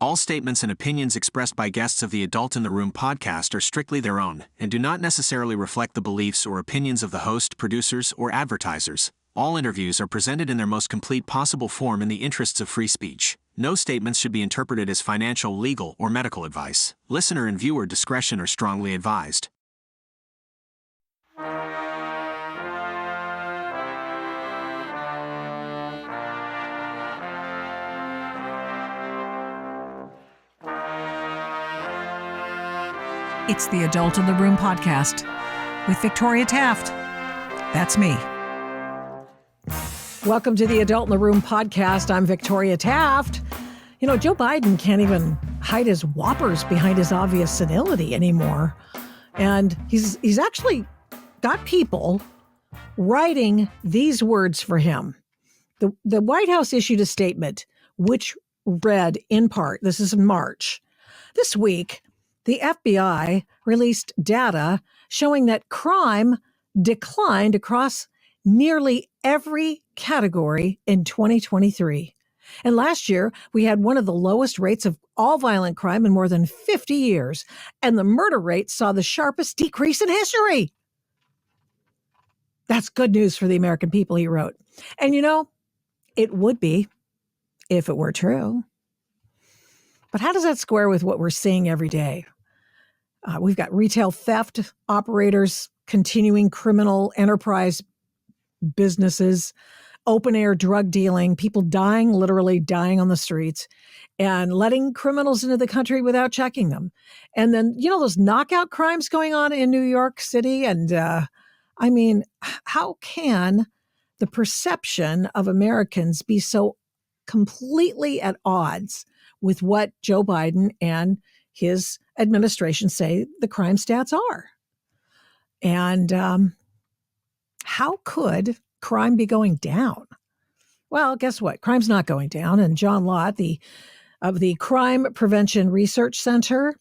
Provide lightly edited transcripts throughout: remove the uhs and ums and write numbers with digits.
All statements and opinions expressed by guests of the Adult in the Room podcast are strictly their own and do not necessarily reflect the beliefs or opinions of the host, producers, or advertisers. All interviews are presented in their most complete possible form in the interests of free speech. No statements should be interpreted as financial, legal, or medical advice. Listener and viewer discretion are strongly advised. It's the Adult in the Room podcast with Victoria Taft. That's me. Welcome to the Adult in the Room podcast. I'm Victoria Taft. You know, Joe Biden can't even hide his whoppers behind his obvious senility anymore. And he's actually got people writing these words for him. The White House issued a statement which read in part, this is in March, this week, the FBI released data showing that crime declined across nearly every category in 2023. And last year, we had one of the lowest rates of all violent crime in more than 50 years. And the murder rate saw the sharpest decrease in history. That's good news for the American people, he wrote. And you know, it would be if it were true. But how does that square with what we're seeing every day? We've got retail theft operators, continuing criminal enterprise businesses, open air drug dealing, people dying, literally dying on the streets, and letting criminals into the country without checking them. And then, you know, those knockout crimes going on in New York City. And I mean, how can the perception of Americans be so completely at odds with what Joe Biden and his administration say the crime stats are? And how could crime be going down? Well, guess what? Crime's not going down. And John Lott, of the Crime Prevention Research Center,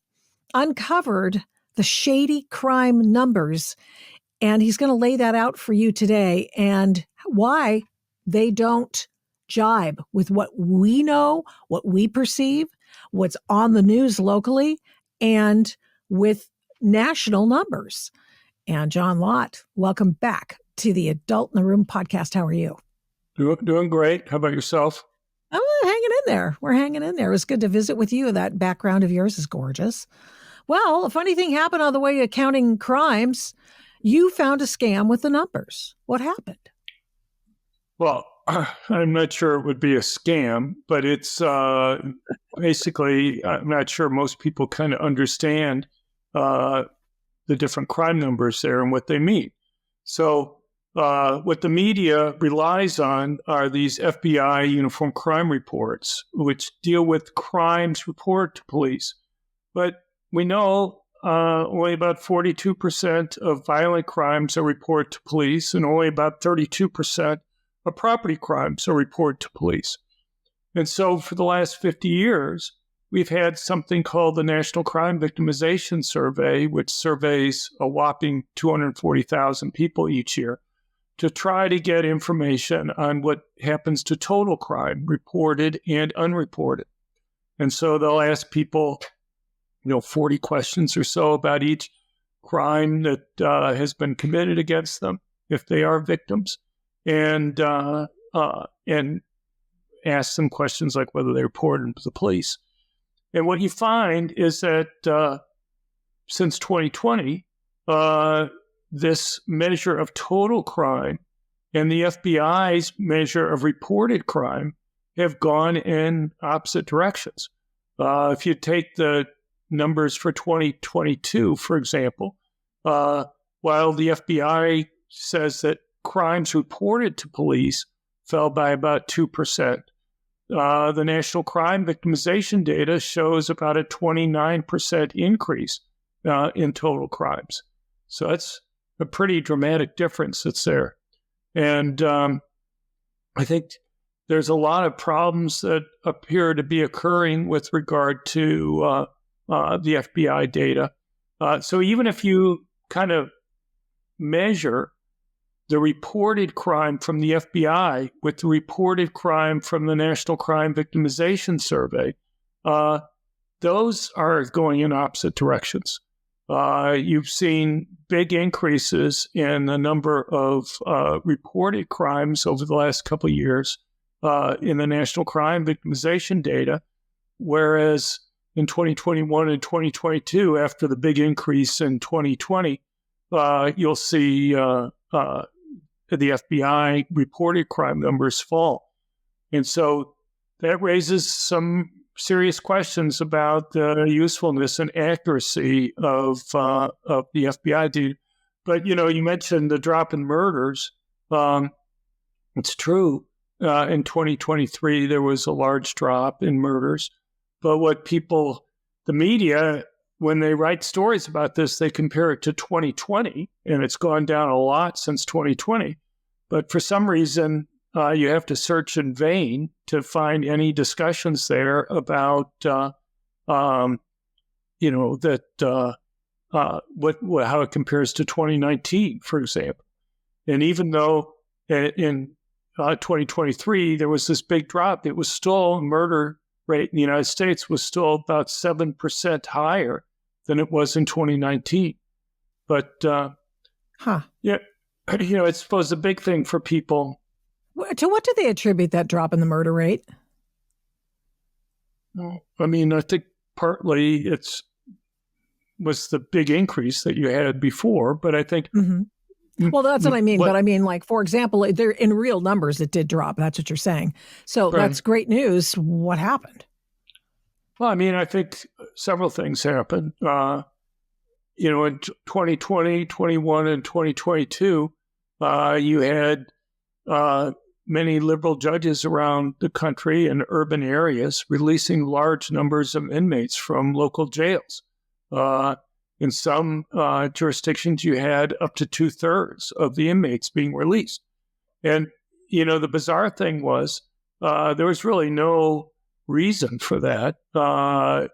uncovered the shady crime numbers. And he's going to lay that out for you today and why they don't jibe with what we know, what we perceive, what's on the news locally, and with national numbers. And John Lott, welcome back to the Adult in the Room podcast. How are you? Doing great. How about yourself? I'm hanging in there. We're hanging in there. It was good to visit with you. That background of yours is gorgeous. Well, a funny thing happened on the way to counting crimes. You found a scam with the numbers. What happened? Well, I'm not sure it would be a scam, but it's basically, I'm not sure most people kind of understand the different crime numbers there and what they mean. So what the media relies on are these FBI uniform crime reports, which deal with crimes reported to police. But we know only about 42% of violent crimes are reported to police, and only about 32% of property crimes are reported to police. And so for the last 50 years, we've had something called the National Crime Victimization Survey, which surveys a whopping 240,000 people each year, to try to get information on what happens to total crime, reported and unreported. And so they'll ask people, 40 questions or so about each crime that has been committed against them, if they are victims, and ask them questions like whether they reported to the police. And what you find is that since 2020, this measure of total crime and the FBI's measure of reported crime have gone in opposite directions. If you take the numbers for 2022, for example, while the FBI says that crimes reported to police fell by about 2%, the National Crime Victimization data shows about a 29% increase in total crimes. So that's a pretty dramatic difference that's there. And I think there's a lot of problems that appear to be occurring with regard to the FBI data. So even if you kind of measure the reported crime from the FBI with the reported crime from the National Crime Victimization Survey, those are going in opposite directions. You've seen big increases in the number of reported crimes over the last couple of years in the national crime victimization data, whereas in 2021 and 2022, after the big increase in 2020, you'll see the FBI reported crime numbers fall. And so that raises some serious questions about the usefulness and accuracy of the FBI. But, you mentioned the drop in murders. It's true. In 2023, there was a large drop in murders. But what the media, when they write stories about this, they compare it to 2020, and it's gone down a lot since 2020. But for some reason, you have to search in vain to find any discussions there about, how it compares to 2019, for example. And even though in 2023 there was this big drop, it was still murder rate in the United States was still about 7% higher than it was in 2019. But yeah, I suppose the big thing for people. To what do they attribute that drop in the murder rate? I mean, I think partly was the big increase that you had before, but I think. Mm-hmm. Well, that's what I mean. But I mean, like, for example, they're in real numbers, it did drop. That's what you're saying. So That's great news. What happened? Well, I mean, I think several things happened. In 2020, 21, and 2022, you had many liberal judges around the country in urban areas releasing large numbers of inmates from local jails. In some jurisdictions, you had up to 2/3 of the inmates being released. And, the bizarre thing was there was really no reason for that. The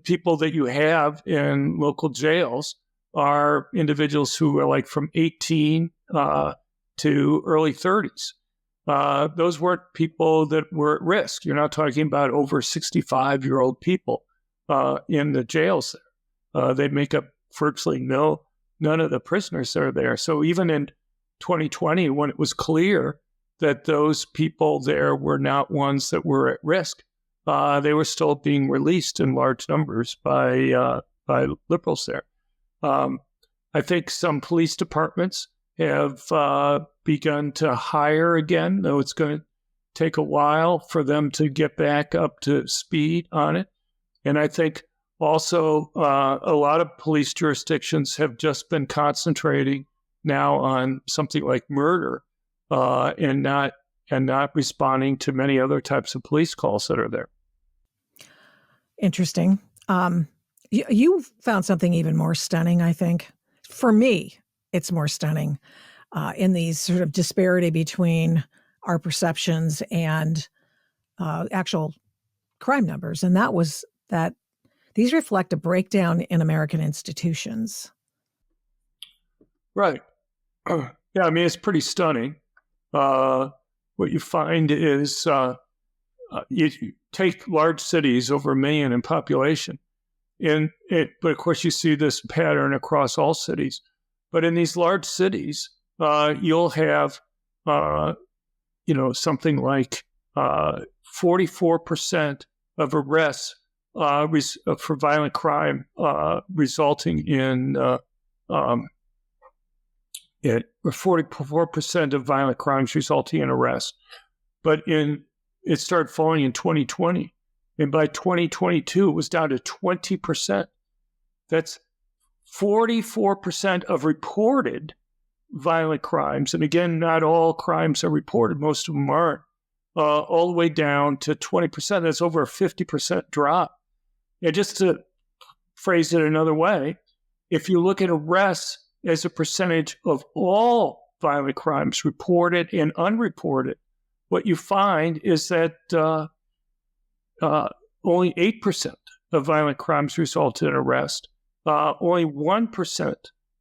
people that you have in local jails are individuals who are like from 18 to early 30s. Those weren't people that were at risk. You're not talking about over 65-year-old people in the jails there. They make up virtually none of the prisoners that are there. So even in 2020, when it was clear that those people there were not ones that were at risk, they were still being released in large numbers by liberals there. I think some police departments have begun to hire again, though it's going to take a while for them to get back up to speed on it. And I think also a lot of police jurisdictions have just been concentrating now on something like murder and not responding to many other types of police calls that are there. Interesting. You found something even more stunning, I think. For me, it's more stunning in these sort of disparity between our perceptions and actual crime numbers. And that was that these reflect a breakdown in American institutions. Right. Yeah, I mean, it's pretty stunning. What you find is you take large cities over 1 million in population, but of course you see this pattern across all cities. But in these large cities, you'll have, something like 44% of arrests for violent crime resulting in 44% of violent crimes resulting in arrest. But it started falling in 2020. And by 2022, it was down to 20%. That's 44% of reported violent crimes. And again, not all crimes are reported. Most of them aren't. All the way down to 20%. That's over a 50% drop. And just to phrase it another way, if you look at arrests as a percentage of all violent crimes reported and unreported, what you find is that only 8% of violent crimes resulted in arrest. Only 1%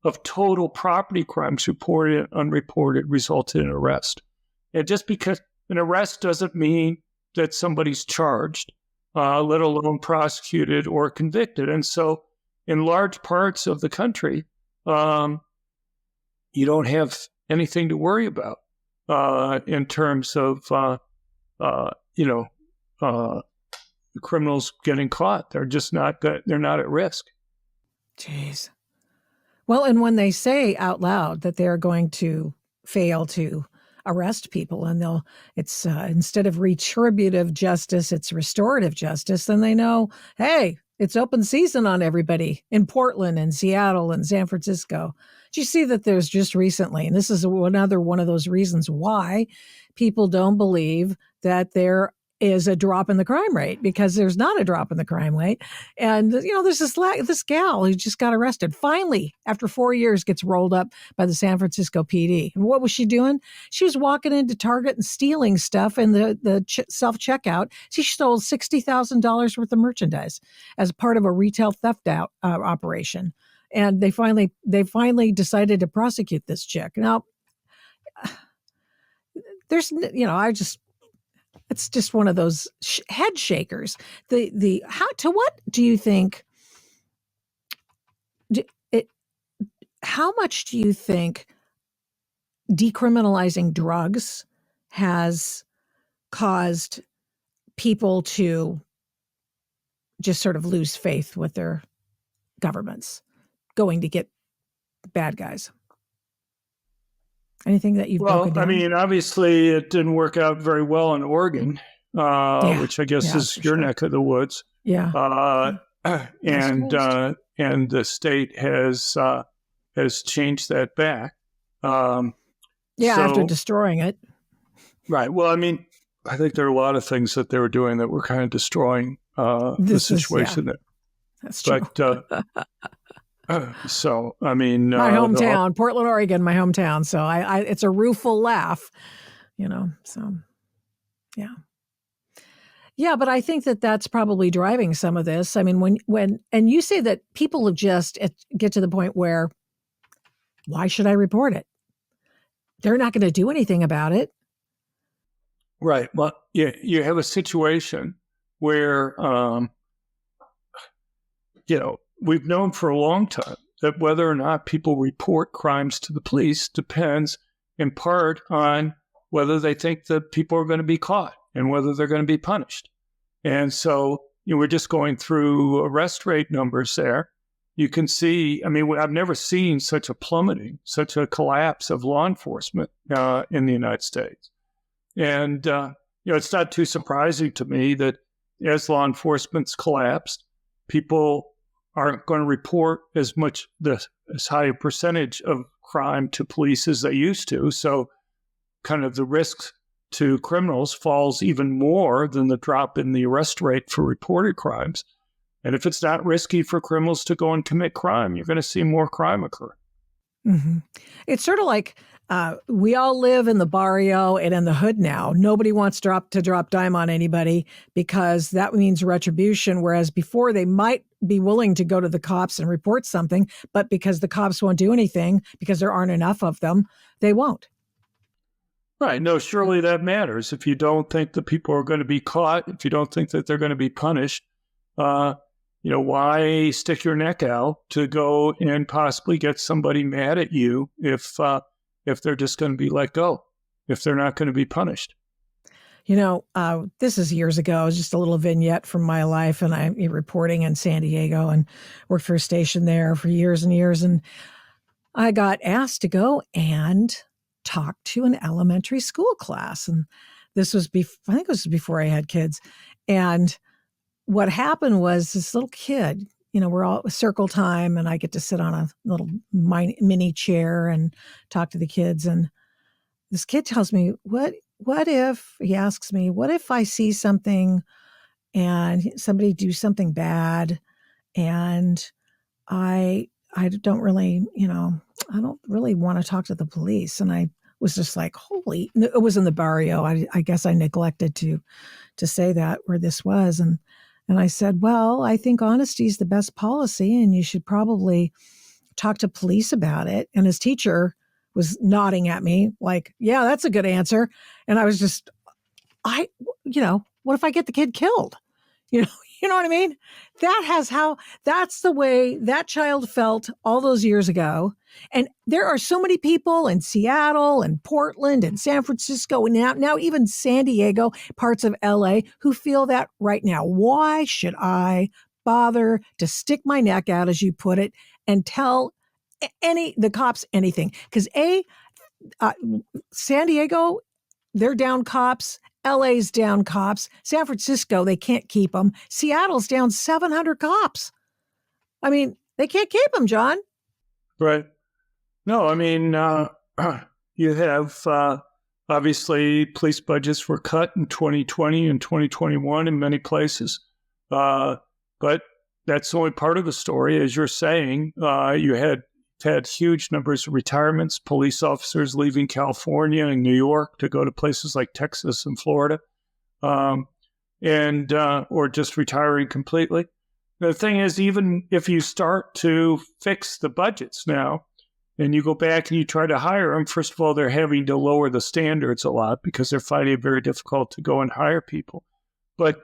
of total property crimes reported and unreported resulted in arrest. And just because an arrest doesn't mean that somebody's charged, let alone prosecuted or convicted. And so in large parts of the country, you don't have anything to worry about in terms of, criminals getting caught. They're just not good. They're not at risk. Jeez. Well, and when they say out loud that they're going to fail to arrest people and it's instead of retributive justice, it's restorative justice, then they know, hey, it's open season on everybody in Portland and Seattle and San Francisco. Do you see that there's just recently, and this is another one of those reasons why people don't believe that there is a drop in the crime rate, because there's not a drop in the crime rate. And, there's this gal who just got arrested. Finally, after 4 years, gets rolled up by the San Francisco PD. And what was she doing? She was walking into Target and stealing stuff in the self-checkout. She stole $60,000 worth of merchandise as part of a retail theft operation. And they finally decided to prosecute this chick. Now, there's, it's just one of those head shakers. What do you think? How much do you think decriminalizing drugs has caused people to just sort of lose faith with their governments, going to get bad guys? Anything that you've broken down? I mean, obviously it didn't work out very well in Oregon, which I guess is your neck of the woods. Yeah. And the state has changed that back. After destroying it. Right. Well, I mean, I think there are a lot of things that they were doing that were kind of destroying the situation. That's true. But so, I mean, my hometown, Portland, Oregon, my hometown. So it's a rueful laugh, so yeah. Yeah. But I think that that's probably driving some of this. I mean, and you say that people have just get to the point where, why should I report it? They're not going to do anything about it. Right. Well, you have a situation where, we've known for a long time that whether or not people report crimes to the police depends in part on whether they think that people are going to be caught and whether they're going to be punished. And so, we're just going through arrest rate numbers there. You can see, I mean, I've never seen such a collapse of law enforcement in the United States. And, it's not too surprising to me that as law enforcement's collapsed, people aren't going to report as high a percentage of crime to police as they used to. So kind of the risk to criminals falls even more than the drop in the arrest rate for reported crimes. And if it's not risky for criminals to go and commit crime, you're going to see more crime occur. Mm-hmm. It's sort of like we all live in the barrio and in the hood now. Nobody wants to drop dime on anybody because that means retribution. Whereas before they might be willing to go to the cops and report something, but because the cops won't do anything because there aren't enough of them, they won't. Right. No, surely that matters. If you don't think that people are going to be caught, if you don't think that they're going to be punished, why stick your neck out to go and possibly get somebody mad at you if they're just going to be let go, if they're not going to be punished? This is years ago. It was just a little vignette from my life, and I'm reporting in San Diego and worked for a station there for years and years. And I got asked to go and talk to an elementary school class. And this was I think it was before I had kids. And what happened was this little kid, we're all circle time, and I get to sit on a little mini chair and talk to the kids. And this kid tells me, he asks me, what if I see something and somebody do something bad and I don't really, I don't really want to talk to the police. And I was just like, it was in the barrio. I guess I neglected to say that where this was. And I said, well, I think honesty is the best policy and you should probably talk to police about it. And his teacher was nodding at me like, yeah, that's a good answer. And I was just, what if I get the kid killed? You know, you know what I mean? That's the way that child felt all those years ago. And there are so many people in Seattle and Portland and San Francisco and now even San Diego, parts of LA, who feel that right now. Why should I bother to stick my neck out, as you put it, and tell the cops anything? Because San Diego, they're down cops. LA's down cops. San Francisco, they can't keep them. Seattle's down 700 cops. I mean, they can't keep them, John. Right. No, I mean, you have, obviously, police budgets were cut in 2020 and 2021 in many places. But that's only part of the story. As you're saying, you had huge numbers of retirements, police officers leaving California and New York to go to places like Texas and Florida, or just retiring completely. The thing is, even if you start to fix the budgets now and you go back and you try to hire them, first of all, they're having to lower the standards a lot because they're finding it very difficult to go and hire people. But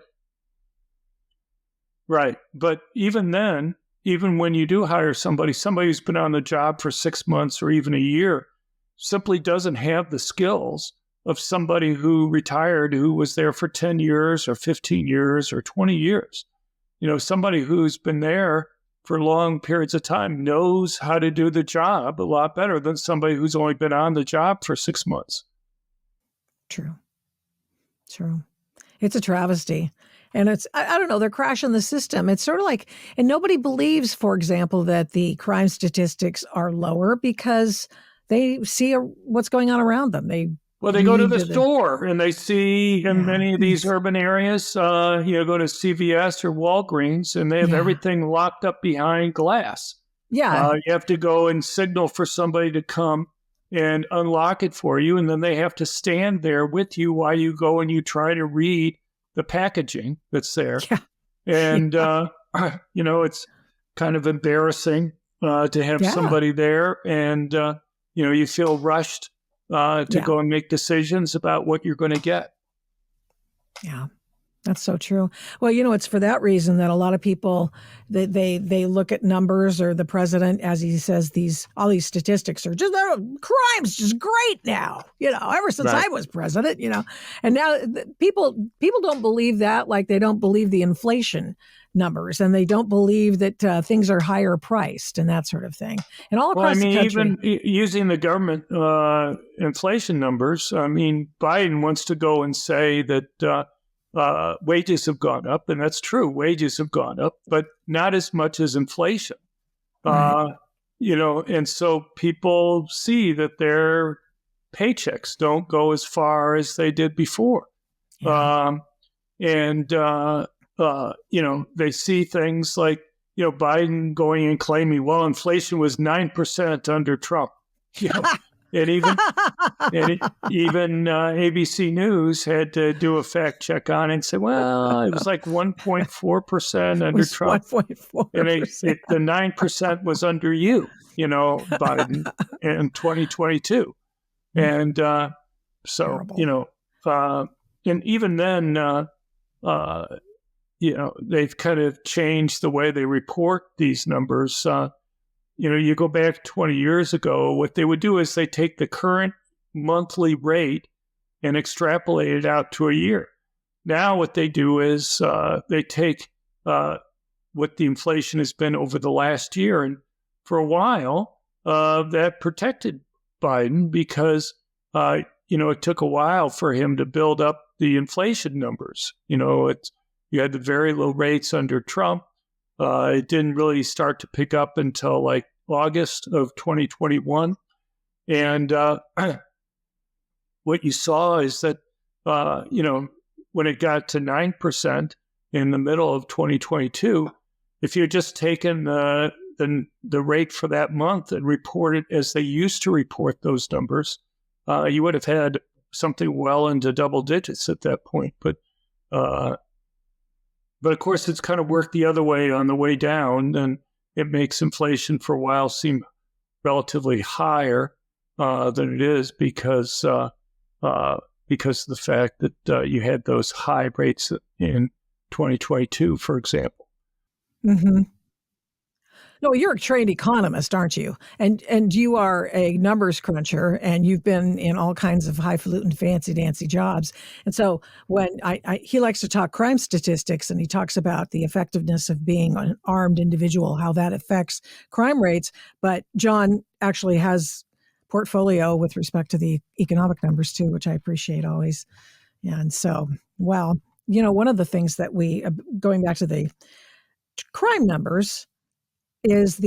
even then, even when you do hire somebody who's been on the job for 6 months or even a year, simply doesn't have the skills of somebody who retired, who was there for 10 years or 15 years or 20 years. Somebody who's been there for long periods of time knows how to do the job a lot better than somebody who's only been on the job for 6 months. True. It's a travesty. And I don't know, they're crashing the system. It's sort of like, and nobody believes, for example, that the crime statistics are lower because they see what's going on around them. They go to the store and they see in many of these urban areas, go to CVS or Walgreens and they have everything locked up behind glass. Yeah. You have to go and signal for somebody to come and unlock it for you. And then they have to stand there with you while you go and you try to read the packaging that's there. Yeah. And, it's kind of embarrassing to have somebody there. And, you feel rushed to go and make decisions about what you're going to get. Yeah, that's so true. Well, it's for that reason that a lot of people, they look at numbers, or the president, as he says, all these statistics are just, crime's just great now, ever since I was president, and now people don't believe that, like they don't believe the inflation numbers, and they don't believe that things are higher priced and that sort of thing. And all across the country. Even using the government inflation numbers, Biden wants to go and say that wages have gone up, and that's true. Wages have gone up, but not as much as inflation. Right. And so people see that their paychecks don't go as far as they did before. Yeah. They see things like, Biden going and claiming, well, inflation was 9% under Trump. And even ABC News had to do a fact check on it and say, well, it was like 1.4% under Trump. 1.4%. And the 9% was under you, Biden in 2022. And terrible. And even then, they've kind of changed the way they report these numbers. You go back 20 years ago, what they would do is they take the current monthly rate and extrapolate it out to a year. Now what they do is they take what the inflation has been over the last year. And for a while, that protected Biden because, it took a while for him to build up the inflation numbers. You had the very low rates under Trump. It didn't really start to pick up until like August of 2021. And what you saw is that, when it got to 9% in the middle of 2022, if you had just taken the rate for that month and reported as they used to report those numbers, you would have had something well into double digits at that point. But of course, it's kind of worked the other way on the way down, and it makes inflation for a while seem relatively higher than it is because of the fact that you had those high rates in 2022, for example. Mm-hmm. No, you're a trained economist, aren't you? And you are a numbers cruncher, and you've been in all kinds of highfalutin, fancy dancy jobs. And so when he likes to talk crime statistics, and he talks about the effectiveness of being an armed individual, how that affects crime rates. But John actually has portfolio with respect to the economic numbers too, which I appreciate always. And so, well, one of the things that going back to the crime numbers, is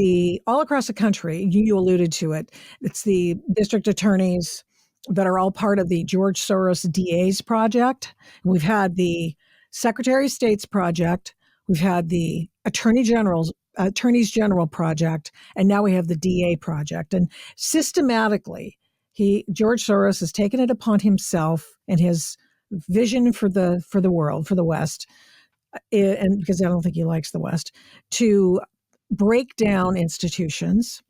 all across the country, you alluded to it, it's the district attorneys that are all part of the George Soros DA's project. We've had the Secretary of State's project, we've had the Attorneys General project, and now we have the DA project. And systematically, George Soros has taken it upon himself and his vision for the world, for the West, and because I don't think he likes the West, to break down institutions,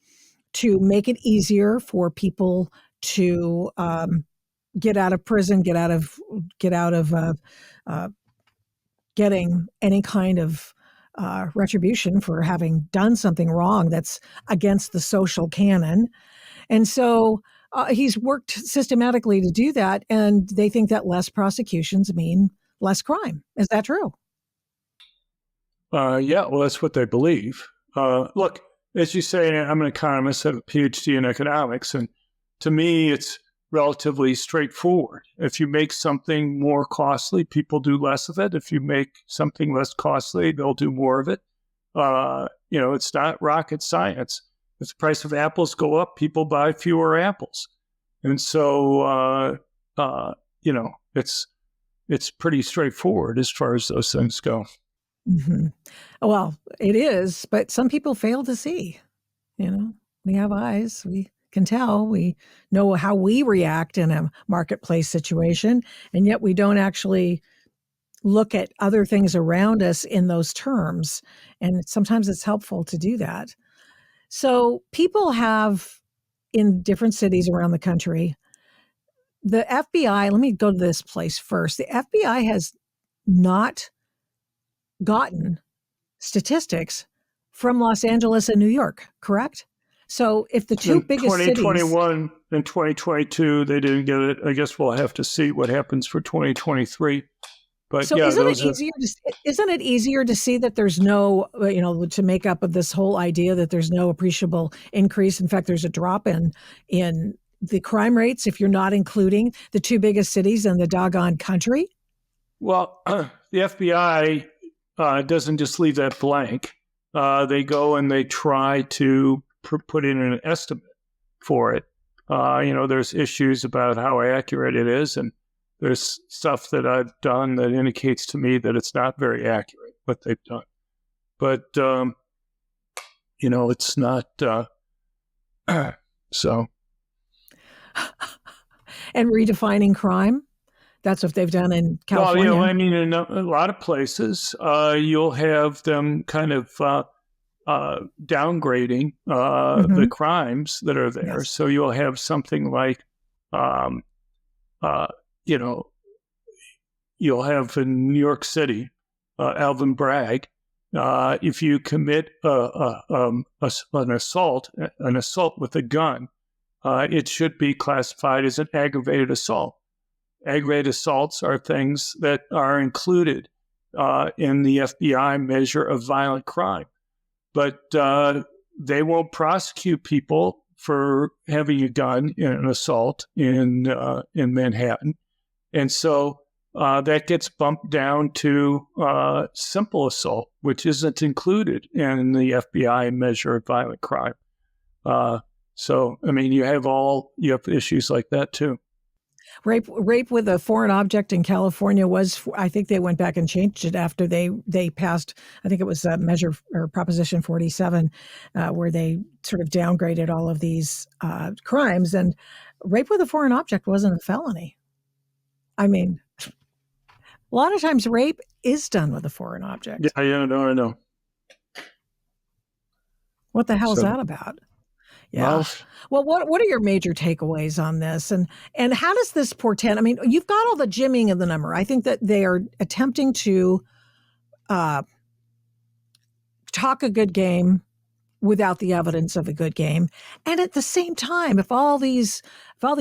to make it easier for people to get out of prison, get out of getting any kind of retribution for having done something wrong that's against the social canon. And so he's worked systematically to do that, and they think that less prosecutions mean less crime. Is that true? Yeah, well, that's what they believe. Look, as you say, I'm an economist, I have a PhD in economics, and to me, it's relatively straightforward. If you make something more costly, people do less of it. If you make something less costly, they'll do more of it. It's not rocket science. If the price of apples go up, people buy fewer apples. And so, it's pretty straightforward as far as those things go. Mm-hmm. Well, it is, but some people fail to see. We have eyes. We can tell. We know how we react in a marketplace situation, and yet we don't actually look at other things around us in those terms. And sometimes it's helpful to do that. So people have, in different cities around the country, the FBI, let me go to this place first. The FBI has not gotten statistics from Los Angeles and New York, correct? So if the two biggest cities... In 2021 and 2022, they didn't get it. I guess we'll have to see what happens for 2023. But so yeah, isn't it easier to see that there's no, to make up of this whole idea that there's no appreciable increase? In fact, there's a drop in the crime rates if you're not including the two biggest cities in the doggone country? Well, the FBI doesn't just leave that blank. They go and they try to put in an estimate for it. There's issues about how accurate it is, and there's stuff that I've done that indicates to me that it's not very accurate, what they've done. But, it's not so. And redefining crime? That's what they've done in California. Well, in a lot of places, you'll have them kind of downgrading the crimes that are there. Yes. So you'll have something like, you'll have in New York City, Alvin Bragg. If you commit an assault with a gun, it should be classified as an aggravated assault. Aggravated assaults are things that are included in the FBI measure of violent crime. But they won't prosecute people for having a gun in an assault in Manhattan. And so that gets bumped down to simple assault, which isn't included in the FBI measure of violent crime. You have issues like that too. Rape with a foreign object in California was, I think they went back and changed it after they passed, I think it was measure or Proposition 47, where they sort of downgraded all of these crimes. And rape with a foreign object wasn't a felony. I mean, a lot of times rape is done with a foreign object. Yeah, I know. What the hell is that about? Yeah. Well, what are your major takeaways on this? And how does this portend? I mean, you've got all the jimmying of the number. I think that they are attempting to uh, talk a good game without the evidence of a good game. And at the same time, if all these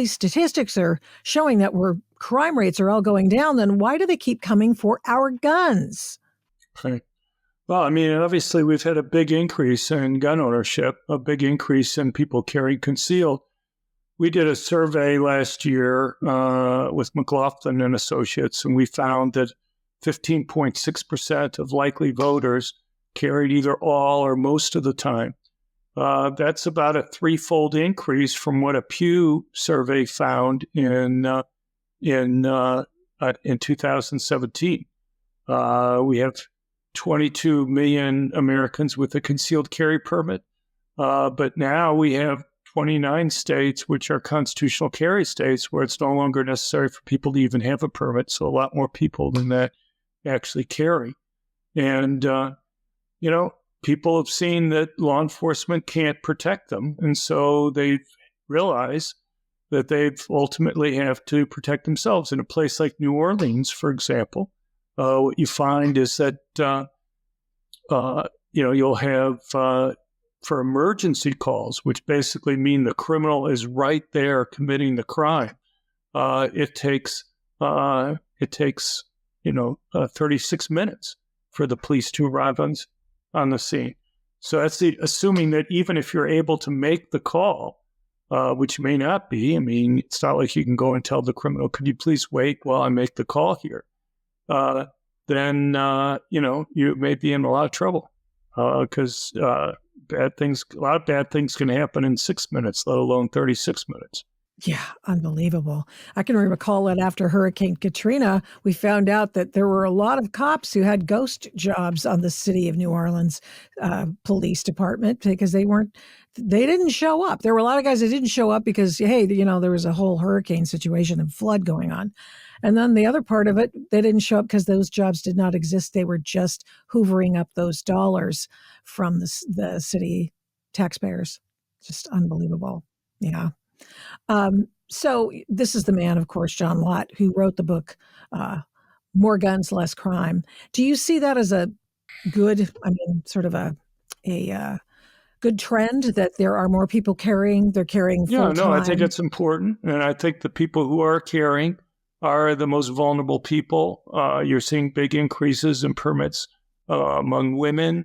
statistics are showing that crime rates are all going down, then why do they keep coming for our guns? Right. Well, I mean, obviously we've had a big increase in gun ownership, a big increase in people carrying concealed. We did a survey last year with McLaughlin and Associates, and we found that 15.6% of likely voters carried either all or most of the time. That's about a threefold increase from what a Pew survey found in 2017. We have 22 million Americans with a concealed carry permit, but now we have 29 states, which are constitutional carry states, where it's no longer necessary for people to even have a permit. So a lot more people than that actually carry. And, people have seen that law enforcement can't protect them. And so they realize that they ultimately have to protect themselves. In a place like New Orleans, for example, what you find is that, you'll have for emergency calls, which basically mean the criminal is right there committing the crime. It takes 36 minutes for the police to arrive on the scene. So that's assuming that even if you're able to make the call, which you may not be. I mean, it's not like you can go and tell the criminal, could you please wait while I make the call here? Then you may be in a lot of trouble because a lot of bad things can happen in 6 minutes, let alone 36 minutes. Yeah, unbelievable. I can recall that after Hurricane Katrina, we found out that there were a lot of cops who had ghost jobs on the city of New Orleans police department because they didn't show up. There were a lot of guys that didn't show up because, hey, there was a whole hurricane situation and flood going on. And then the other part of it, they didn't show up because those jobs did not exist. They were just hoovering up those dollars from the city taxpayers. Just unbelievable. Yeah. So this is the man, of course, John Lott, who wrote the book, More Guns, Less Crime. Do you see that as a good, sort of a good trend that there are more people carrying? They're carrying full-time? Yeah, no, I think it's important. And I think the people who are carrying are the most vulnerable people. You're seeing big increases in permits among women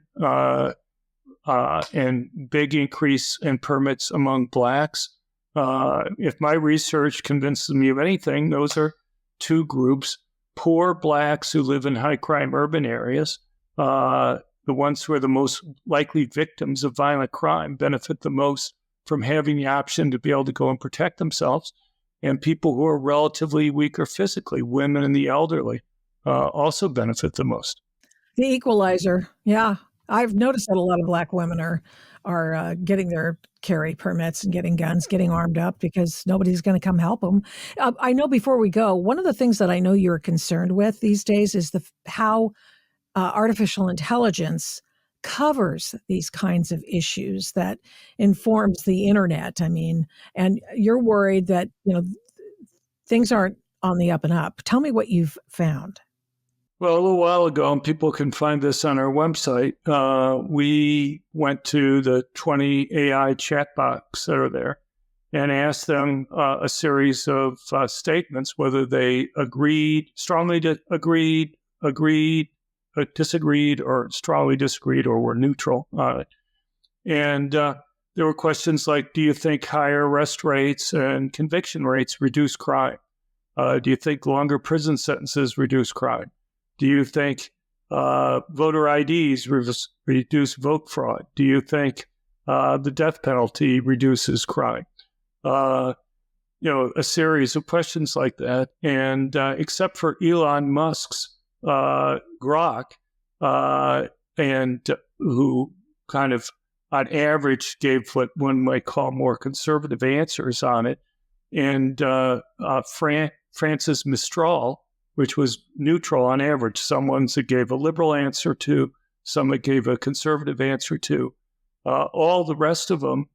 and big increase in permits among blacks. If my research convinces me of anything, those are two groups: poor blacks who live in high crime urban areas, the ones who are the most likely victims of violent crime, benefit the most from having the option to be able to go and protect themselves, and people who are relatively weaker physically, women and the elderly, also benefit the most. The equalizer. Yeah. I've noticed that a lot of black women are getting their carry permits and getting guns, getting armed up because nobody's going to come help them. I know before we go, one of the things that I know you're concerned with these days is how artificial intelligence covers these kinds of issues that informs the internet. And you're worried that, things aren't on the up and up. Tell me what you've found. Well, a little while ago, and people can find this on our website, we went to the 20 AI chatbots that are there and asked them a series of statements, whether they agreed, strongly agreed, disagreed, or strongly disagreed, or were neutral on it. And there were questions like, do you think higher arrest rates and conviction rates reduce crime? Do you think longer prison sentences reduce crime? Do you think voter IDs reduce vote fraud? Do you think the death penalty reduces crime? A series of questions like that. And except for Elon Musk's Grok, and who kind of on average gave what one might call more conservative answers on it, and Francis Mistral, which was neutral on average. Some ones it gave a liberal answer to, some it gave a conservative answer to. All the rest of them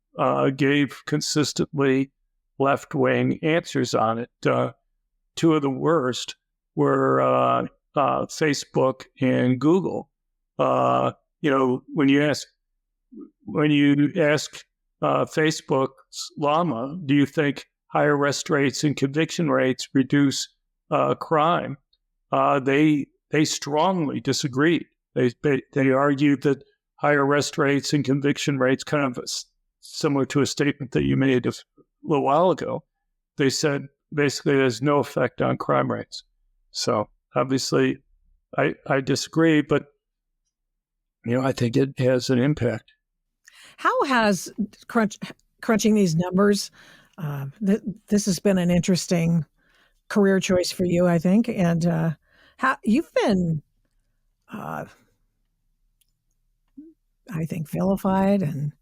gave consistently left-wing answers on it. Two of the worst were Facebook and Google. When you ask Facebook's Llama, do you think higher arrest rates and conviction rates reduce crime? They strongly disagreed. They argued that higher arrest rates and conviction rates, kind of similar to a statement that you made a little while ago. They said basically there's no effect on crime rates. So obviously, I disagree, but I think it has an impact. How has crunching these numbers? This has been an interesting career choice for you, I think, and how you've been, I think, vilified and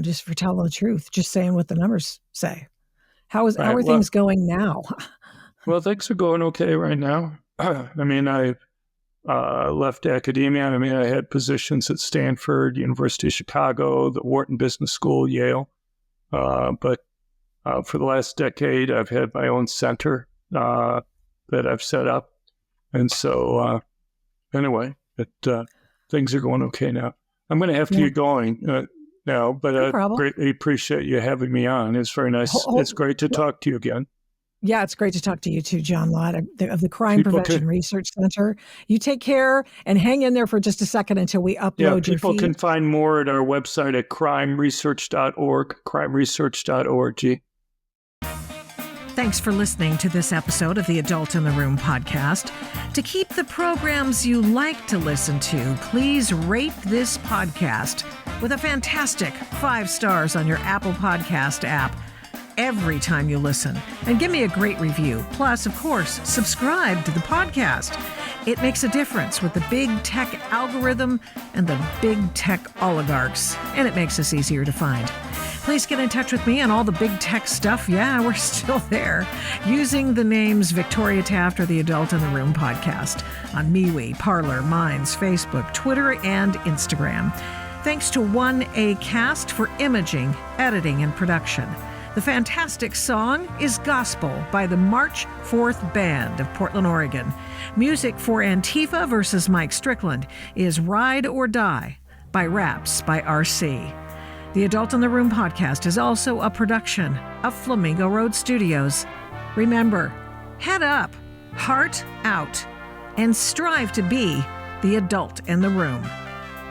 just for telling the truth, just saying what the numbers say. How are things going now? Well, things are going okay right now. I mean, I left academia. I mean, I had positions at Stanford, University of Chicago, the Wharton Business School, Yale. But for the last decade, I've had my own center that I've set up. And so, anyway, things are going okay now. I'm going to have to get going now, but I greatly appreciate you having me on. It's very nice. It's great to talk to you again. Yeah, it's great to talk to you too, John Lott of the Crime Prevention Research Center. You take care and hang in there for just a second until we upload your feed. People can find more at our website at crimeresearch.org, crimeresearch.org. Thanks for listening to this episode of the Adult in the Room podcast. To keep the programs you like to listen to, please rate this podcast with a fantastic 5 stars on your Apple Podcast app every time you listen. And give me a great review. Plus, of course, subscribe to the podcast. It makes a difference with the big tech algorithm and the big tech oligarchs, and it makes us easier to find. Please get in touch with me on all the big tech stuff. Yeah, we're still there. Using the names Victoria Taft or the Adult in the Room podcast on MeWe, Parler, Minds, Facebook, Twitter, and Instagram. Thanks to 1ACast for imaging, editing, and production. The fantastic song is Gospel by the March 4th Band of Portland, Oregon. Music for Antifa versus Mike Strickland is Ride or Die by Raps by RC. The Adult in the Room podcast is also a production of Flamingo Road Studios. Remember, head up, heart out, and strive to be the adult in the room.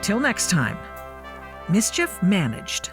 Till next time, mischief managed.